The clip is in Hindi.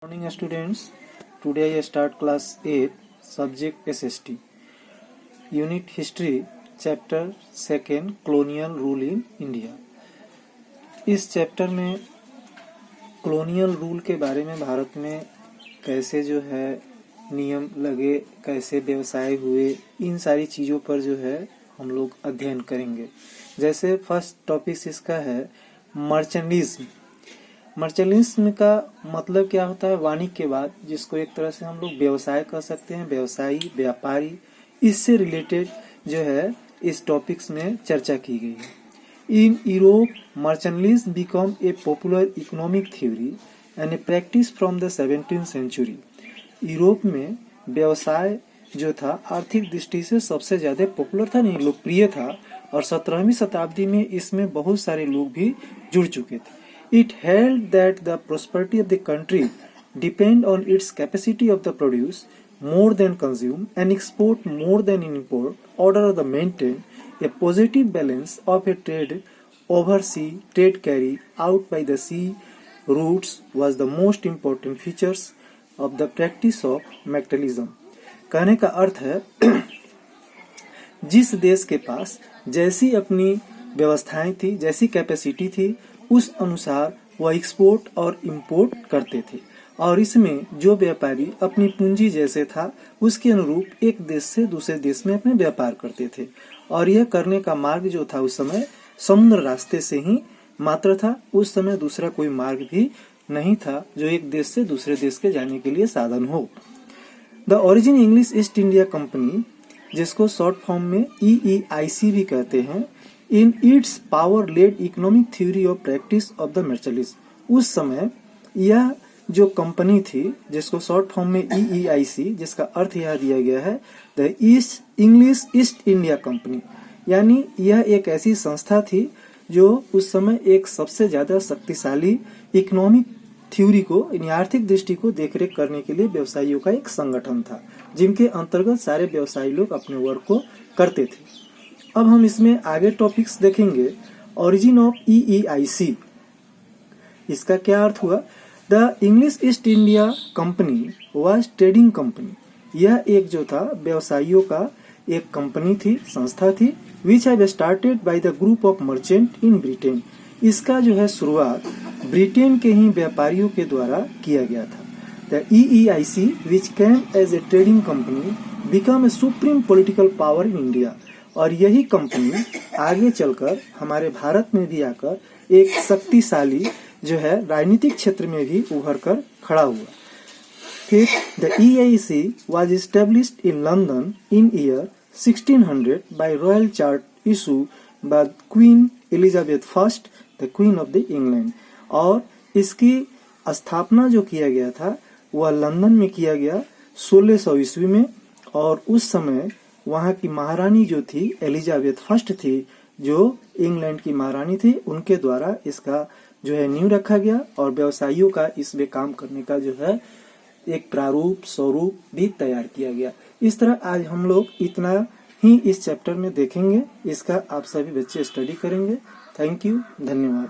Morning students, today I start class 8 subject SST unit history chapter 2 colonial rule in India। इस चैप्टर में कॉलोनियल रूल के बारे में भारत में कैसे जो है नियम लगे, कैसे व्यवसाय हुए, इन सारी चीज़ों पर जो है हम लोग अध्ययन करेंगे। जैसे फर्स्ट टॉपिक इसका है मर्चेंडिज्म। मर्चेंडिज्म का मतलब क्या होता है? वाणिज्य के बाद, जिसको एक तरह से हम लोग व्यवसाय कह सकते हैं, व्यवसायी, व्यापारी, इससे रिलेटेड जो है इस टॉपिक्स में चर्चा की गई है। In Europe mercantilism become a popular economic theory and a practice from the 17th century. Europe में व्यवसाय जो था आर्थिक दृष्टि से सबसे ज्यादा पॉपुलर था, नहीं लोकप्रिय था, और 17वीं शताब्दी में इसमें बहुत सारे लोग भी जुड़ चुके थे। It held that the prosperity of the country depend on its capacity of the produce more than consume and export more than import, order of the maintain a positive balance of a trade oversea trade carried out by the sea routes was the most important features of the practice of mercantilism। कहने का अर्थ है जिस देश के पास जैसी अपनी व्यवस्थाएं थी, जैसी कैपेसिटी थी, उस अनुसार वह एक्सपोर्ट और इंपोर्ट करते थे, और इसमें जो व्यापारी अपनी पूंजी जैसे था उसके अनुरूप एक देश से दूसरे देश में अपने व्यापार करते थे। और यह करने का मार्ग जो था उस समय समुद्र रास्ते से ही मात्र था। उस समय दूसरा कोई मार्ग भी नहीं था जो एक देश से दूसरे देश के जाने के लिए साधन हो। The origin English East India company, जिसको शॉर्ट फॉर्म में EEIC भी कहते हैं, in its power led economic theory of practice of the mercantilism. उस समय यह जो कंपनी थी, जिसको शॉर्ट फॉर्म में EEIC, जिसका अर्थ यह दिया गया है the east English East India company, यानी यह एक ऐसी संस्था थी जो उस समय एक सबसे ज्यादा शक्तिशाली इकोनॉमिक थ्योरी को, यानी आर्थिक दृष्टि को देखरेख करने के लिए व्यवसायियों का एक संगठन था, जिनके अंतर्गत सारे व्यवसायी लोग अपने वर्क को करते थे। अब हम इसमें आगे टॉपिक्स देखेंगे। ओरिजिन ऑफ EEIC, इसका क्या अर्थ हुआ? The English East India company was trading company. यह एक जो था व्यवसायियों का एक कंपनी थी, संस्था थी, which have started by the group of merchant in Britain. इसका जो है शुरुआत ब्रिटेन के ही व्यापारियों के द्वारा किया गया था। The EEIC which came as a trading company become a supreme political power in India. और यही कंपनी आगे चलकर हमारे भारत में भी आकर एक शक्तिशाली जो है राजनीतिक क्षेत्र में भी उभर कर खड़ा हुआ। फिर the EEIC was established in London in year 1600 by royal chart issue by queen Elizabeth first, the queen of the England. और इसकी स्थापना जो किया गया था वह लंदन में किया गया 1600 ईस्वी में, और उस समय वहां की महारानी जो थी एलिजाबेथ फर्स्ट थी, जो इंग्लैंड की महारानी थी, उनके द्वारा इसका जो है नींव रखा गया, और व्यवसायियों का इसमें काम करने का जो है एक प्रारूप स्वरूप भी तैयार किया गया। इस तरह आज हम लोग इतना ही इस चैप्टर में देखेंगे। इसका आप सभी बच्चे स्टडी करेंगे। थैंक यू, धन्यवाद।